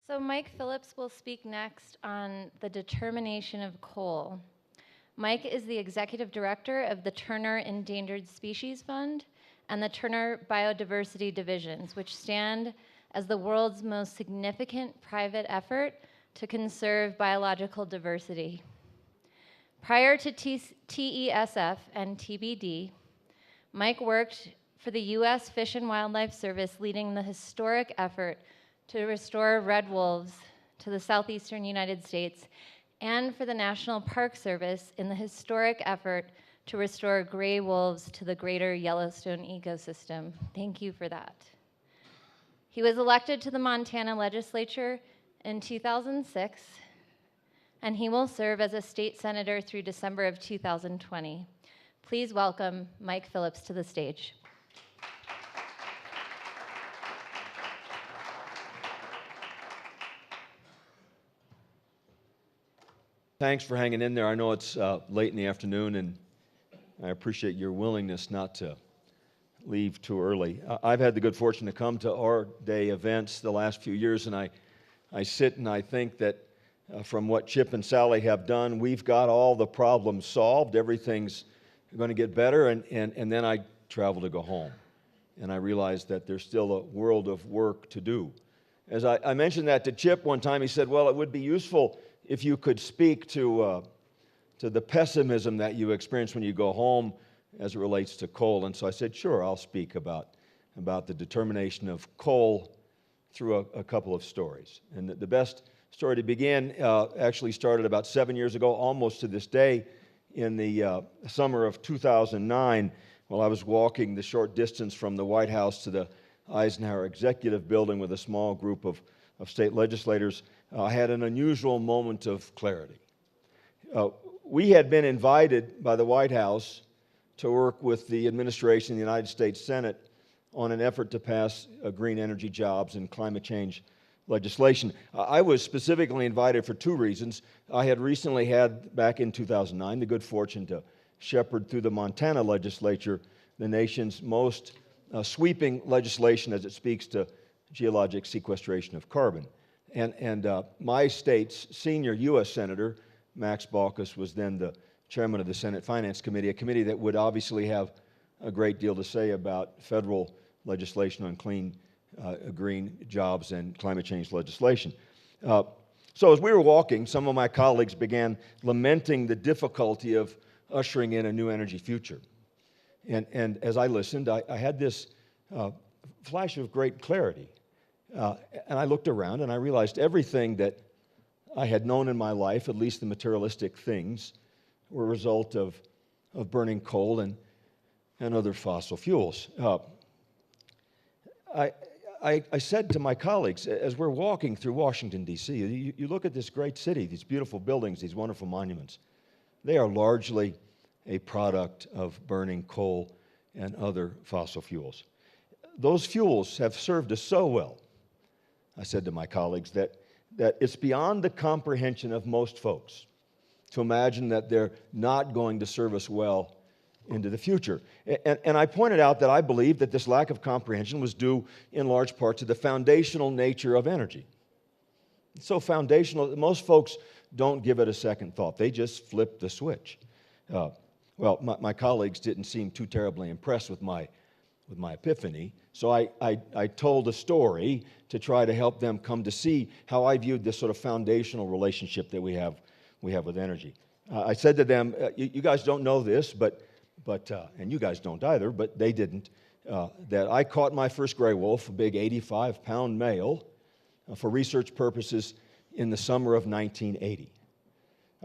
So Mike Phillips will speak next on the determination of coal. Mike is the executive director of the Turner Endangered Species Fund and the Turner Biodiversity Divisions, which stand as the world's most significant private effort to conserve biological diversity. Prior to TESF and TBD, Mike worked for the U.S. Fish and Wildlife Service, leading the historic effort to restore red wolves to the southeastern United States, and for the National Park Service in the historic effort to restore gray wolves to the greater Yellowstone ecosystem. Thank you for that. He was elected to the Montana legislature in 2006, and he will serve as a state senator through December of 2020. Please welcome Mike Phillips to the stage. Thanks for hanging in there. I know it's late in the afternoon, and I appreciate your willingness not to leave too early. I've had the good fortune to come to AREDAY events the last few years, and I sit and I think that from what Chip and Sally have done, we've got all the problems solved. Everything's going to get better, and then I travel to go home. And I realize that there's still a world of work to do. As I mentioned that to Chip one time, he said, well, it would be useful if you could speak to the pessimism that you experience when you go home as it relates to coal. And so I said, sure, I'll speak about the determination of coal through a couple of stories. And the best story to begin actually started about 7 years ago, almost to this day, in the summer of 2009, while I was walking the short distance from the White House to the Eisenhower Executive Building with a small group of state legislators. I had an unusual moment of clarity. We had been invited by the White House to work with the administration in the United States Senate on an effort to pass green energy jobs and climate change legislation. I was specifically invited for two reasons. I had recently had, back in 2009, the good fortune to shepherd through the Montana legislature the nation's most sweeping legislation as it speaks to geologic sequestration of carbon. And my state's senior U.S. Senator, Max Baucus, was then the chairman of the Senate Finance Committee, a committee that would obviously have a great deal to say about federal legislation on clean, green jobs and climate change legislation. So as we were walking, some of my colleagues began lamenting the difficulty of ushering in a new energy future. And as I listened, I had this flash of great clarity. And I looked around and I realized everything that I had known in my life, at least the materialistic things, were a result of burning coal and other fossil fuels. I said to my colleagues, as we're walking through Washington, D.C., you look at this great city, these beautiful buildings, these wonderful monuments. They are largely a product of burning coal and other fossil fuels. Those fuels have served us so well, I said to my colleagues, that it's beyond the comprehension of most folks to imagine that they're not going to serve us well into the future. And I pointed out that I believe that this lack of comprehension was due in large part to the foundational nature of energy. It's so foundational that most folks don't give it a second thought. They just flip the switch. Well, my colleagues didn't seem too terribly impressed with my epiphany, so I told a story to try to help them come to see how I viewed this sort of foundational relationship that we have with energy. I said to them, you guys don't know this, but and you guys don't either, but they didn't, that I caught my first gray wolf, a big 85-pound male, for research purposes in the summer of 1980.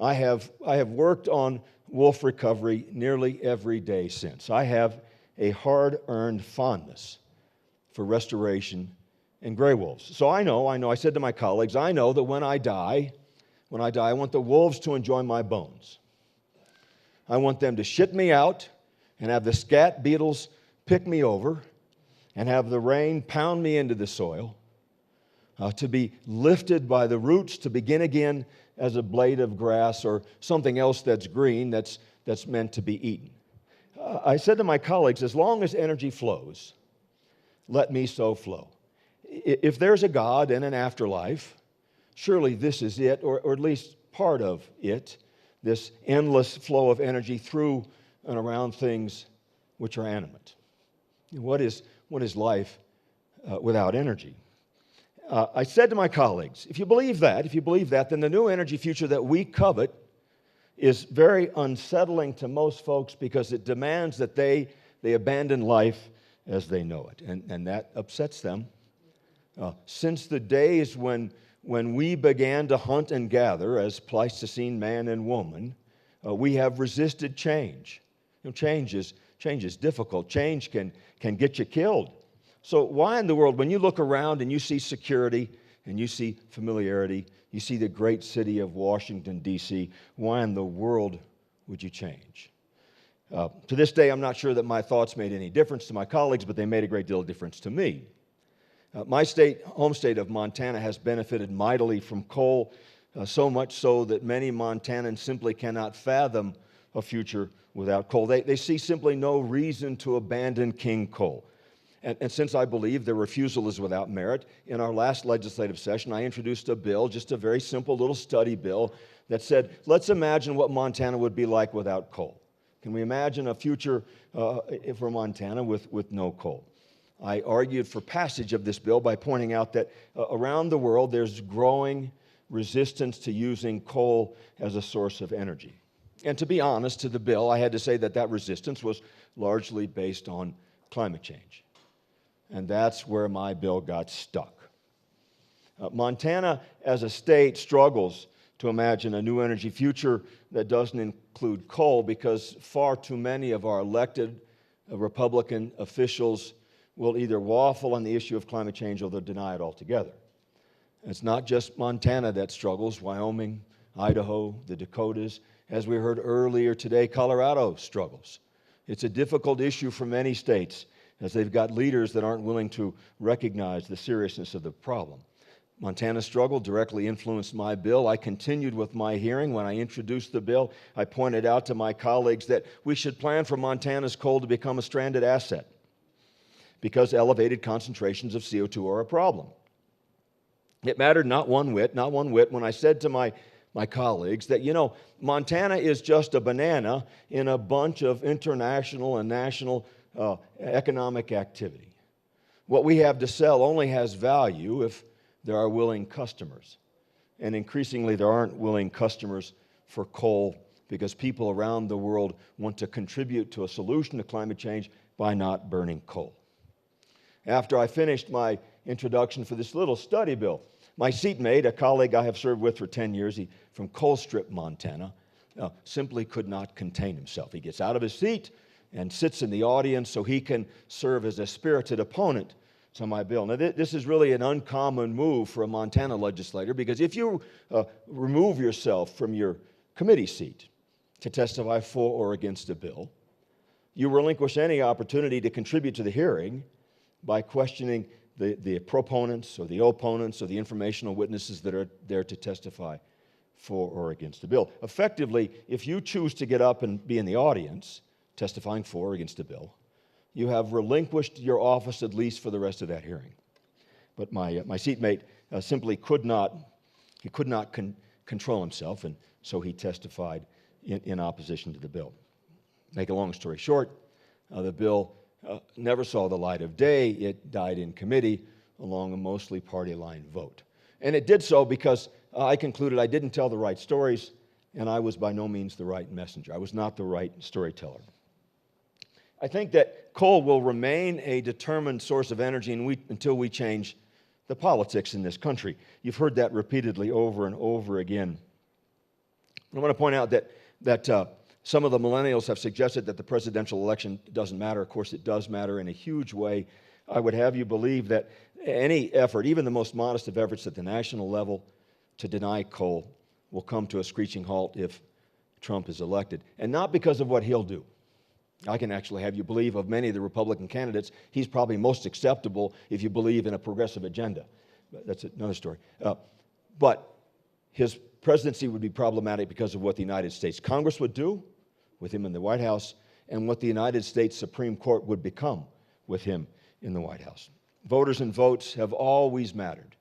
I have worked on wolf recovery nearly every day since. I have a hard-earned fondness for restoration and gray wolves. So I know, I said to my colleagues, I know that when I die, I want the wolves to enjoy my bones. I want them to shit me out and have the scat beetles pick me over and have the rain pound me into the soil, to be lifted by the roots to begin again as a blade of grass or something else that's green that's meant to be eaten. I said to my colleagues, as long as energy flows, let me so flow. If there's a God and an afterlife, Surely this is it, or at least part of it, this endless flow of energy through and around things which are animate. What is life without energy? I said to my colleagues, if you believe that, then the new energy future that we covet is very unsettling to most folks because it demands that they abandon life as they know it, and that upsets them. Since the days when we began to hunt and gather as Pleistocene man and woman, we have resisted change. Change is difficult. Change can get you killed. So why in the world, when you look around and you see security and you see familiarity, you see the great city of Washington, D.C., why in the world would you change? To this day, I'm not sure that my thoughts made any difference to my colleagues, but they made a great deal of difference to me. My home state of Montana, has benefited mightily from coal, so much so that many Montanans simply cannot fathom a future without coal. They see simply no reason to abandon king coal. And since I believe their refusal is without merit, in our last legislative session, I introduced a bill, just a very simple little study bill, that said, let's imagine what Montana would be like without coal. Can we imagine a future for Montana with no coal? I argued for passage of this bill by pointing out that around the world there's growing resistance to using coal as a source of energy. And to be honest, to the bill, I had to say that resistance was largely based on climate change. And that's where my bill got stuck. Montana, as a state, struggles to imagine a new energy future that doesn't include coal because far too many of our elected Republican officials will either waffle on the issue of climate change or they'll deny it altogether. It's not just Montana that struggles. Wyoming, Idaho, the Dakotas. As we heard earlier today, Colorado struggles. It's a difficult issue for many states, as they've got leaders that aren't willing to recognize the seriousness of the problem. Montana's struggle directly influenced my bill. I continued with my hearing. When I introduced the bill, I pointed out to my colleagues that we should plan for Montana's coal to become a stranded asset because elevated concentrations of CO2 are a problem. It mattered not one whit when I said to my colleagues that, Montana is just a banana in a bunch of international and national economic activity. What we have to sell only has value if there are willing customers. And increasingly, there aren't willing customers for coal because people around the world want to contribute to a solution to climate change by not burning coal. After I finished my introduction for this little study bill, my seatmate, a colleague I have served with for 10 years, from Colstrip, Montana, simply could not contain himself. He gets out of his seat and sits in the audience so he can serve as a spirited opponent to my bill. Now, this is really an uncommon move for a Montana legislator because if you remove yourself from your committee seat to testify for or against a bill, you relinquish any opportunity to contribute to the hearing by questioning the proponents or the opponents or the informational witnesses that are there to testify for or against the bill. Effectively, if you choose to get up and be in the audience testifying for or against a bill, you have relinquished your office at least for the rest of that hearing. But my seatmate simply could not control himself, and so he testified in opposition to the bill. Make a long story short, the bill never saw the light of day. It died in committee along a mostly party line vote. And it did so because I concluded I didn't tell the right stories, and I was by no means the right messenger. I was not the right storyteller. I think that coal will remain a determined source of energy until we change the politics in this country. You've heard that repeatedly over and over again. I want to point out that some of the millennials have suggested that the presidential election doesn't matter. Of course, it does matter in a huge way. I would have you believe that any effort, even the most modest of efforts at the national level to deny coal, will come to a screeching halt if Trump is elected. And not because of what he'll do. I can actually have you believe of many of the Republican candidates, he's probably most acceptable if you believe in a progressive agenda. But that's another story. But his presidency would be problematic because of what the United States Congress would do with him in the White House and what the United States Supreme Court would become with him in the White House. Voters and votes have always mattered.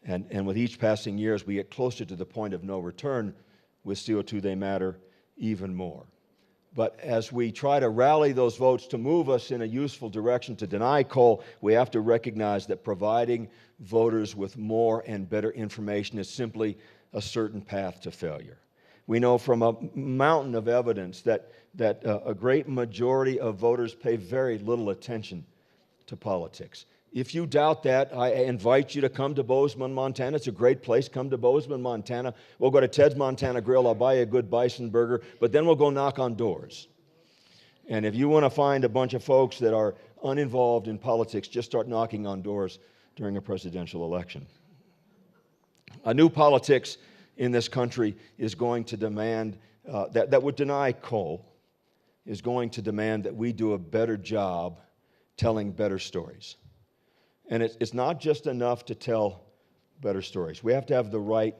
And with each passing year, as we get closer to the point of no return with CO2, they matter even more. But as we try to rally those votes to move us in a useful direction to deny coal, we have to recognize that providing voters with more and better information is simply a certain path to failure. We know from a mountain of evidence that a great majority of voters pay very little attention to politics. If you doubt that, I invite you to come to Bozeman, Montana. It's a great place. Come to Bozeman, Montana. We'll go to Ted's Montana Grill. I'll buy you a good bison burger, but then we'll go knock on doors. And if you want to find a bunch of folks that are uninvolved in politics, just start knocking on doors during a presidential election. A new politics in this country is going to demand, that would deny coal, is going to demand that we do a better job telling better stories. And it's not just enough to tell better stories. We have to have the right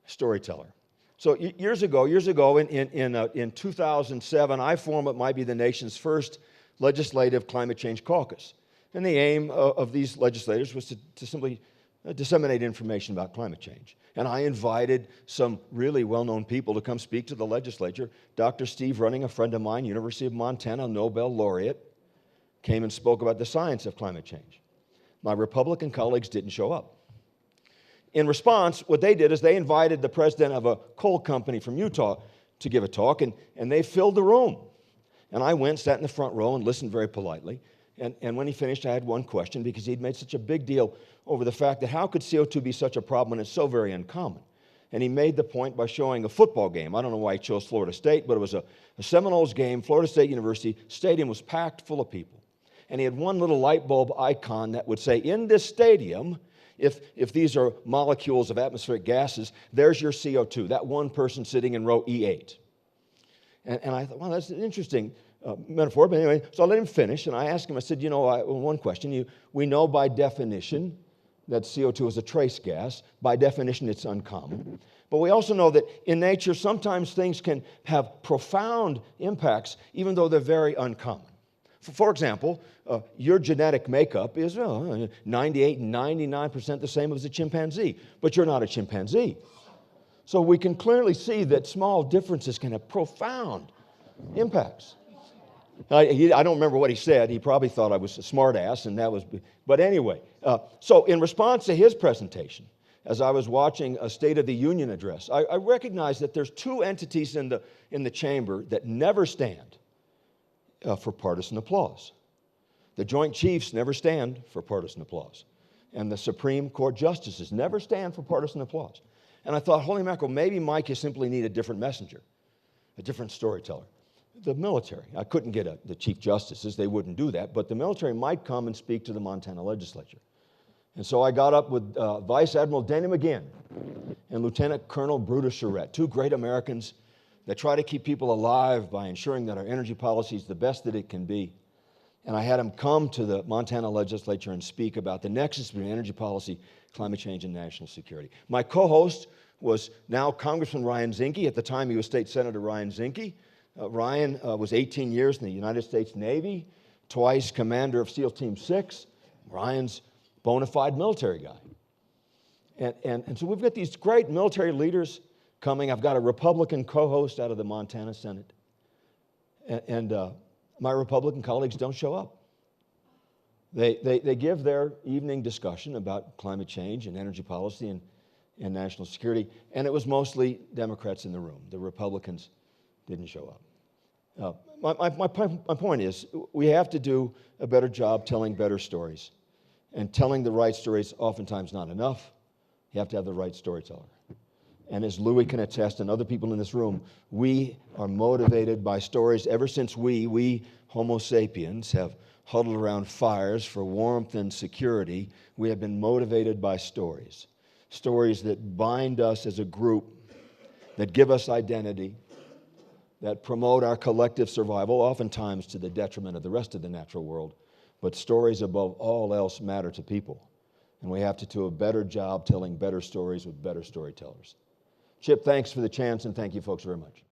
storyteller. So years ago, in 2007, I formed what might be the nation's first legislative climate change caucus. And the aim of these legislators was to simply disseminate information about climate change. And I invited some really well-known people to come speak to the legislature. Dr. Steve Running, a friend of mine, University of Montana, Nobel laureate, came and spoke about the science of climate change. My Republican colleagues didn't show up. In response, what they did is they invited the president of a coal company from Utah to give a talk, and they filled the room. And I went, sat in the front row, and listened very politely. And when he finished, I had one question, because he'd made such a big deal over the fact that how could CO2 be such a problem when it's so very uncommon? And he made the point by showing a football game. I don't know why he chose Florida State, but it was a Seminoles game, Florida State University. Stadium was packed full of people. And he had one little light bulb icon that would say, in this stadium, if these are molecules of atmospheric gases, there's your CO2, that one person sitting in row E8. And I thought, well, that's an interesting metaphor. But anyway, so I let him finish, and I asked him, I said, one question. We know by definition that CO2 is a trace gas. By definition, it's uncommon. But we also know that in nature, sometimes things can have profound impacts, even though they're very uncommon. For example, your genetic makeup is 98, 99% the same as a chimpanzee, but you're not a chimpanzee. So we can clearly see that small differences can have profound impacts. I don't remember what he said. He probably thought I was a smart ass, and that was, but anyway. So in response to his presentation, as I was watching a State of the Union address, I recognized that there's two entities in the chamber that never stand for partisan applause. The Joint Chiefs never stand for partisan applause. And the Supreme Court justices never stand for partisan applause. And I thought, holy mackerel, maybe Mike, you simply need a different messenger, a different storyteller. The military. I couldn't get the Chief Justices. They wouldn't do that. But the military might come and speak to the Montana legislature. And so I got up with Vice Admiral Denny McGinn and Lieutenant Colonel Brutus Charette, two great Americans that try to keep people alive by ensuring that our energy policy is the best that it can be. And I had them come to the Montana legislature and speak about the nexus between energy policy, climate change, and national security. My co-host was now Congressman Ryan Zinke. At the time, he was State Senator Ryan Zinke. Ryan was 18 years in the United States Navy, twice commander of SEAL Team 6. Ryan's a bona fide military guy. And so we've got these great military leaders coming. I've got a Republican co-host out of the Montana Senate. And my Republican colleagues don't show up. They give their evening discussion about climate change and energy policy and national security, and it was mostly Democrats in the room. The Republicans didn't show up. My point is, we have to do a better job telling better stories. And telling the right stories oftentimes not enough. You have to have the right storyteller. And as Louis can attest, and other people in this room, we are motivated by stories. Ever since we Homo sapiens, have huddled around fires for warmth and security, we have been motivated by stories. Stories that bind us as a group, that give us identity, that promote our collective survival, oftentimes to the detriment of the rest of the natural world. But stories above all else matter to people. And we have to do a better job telling better stories with better storytellers. Chip, thanks for the chance, and thank you folks very much.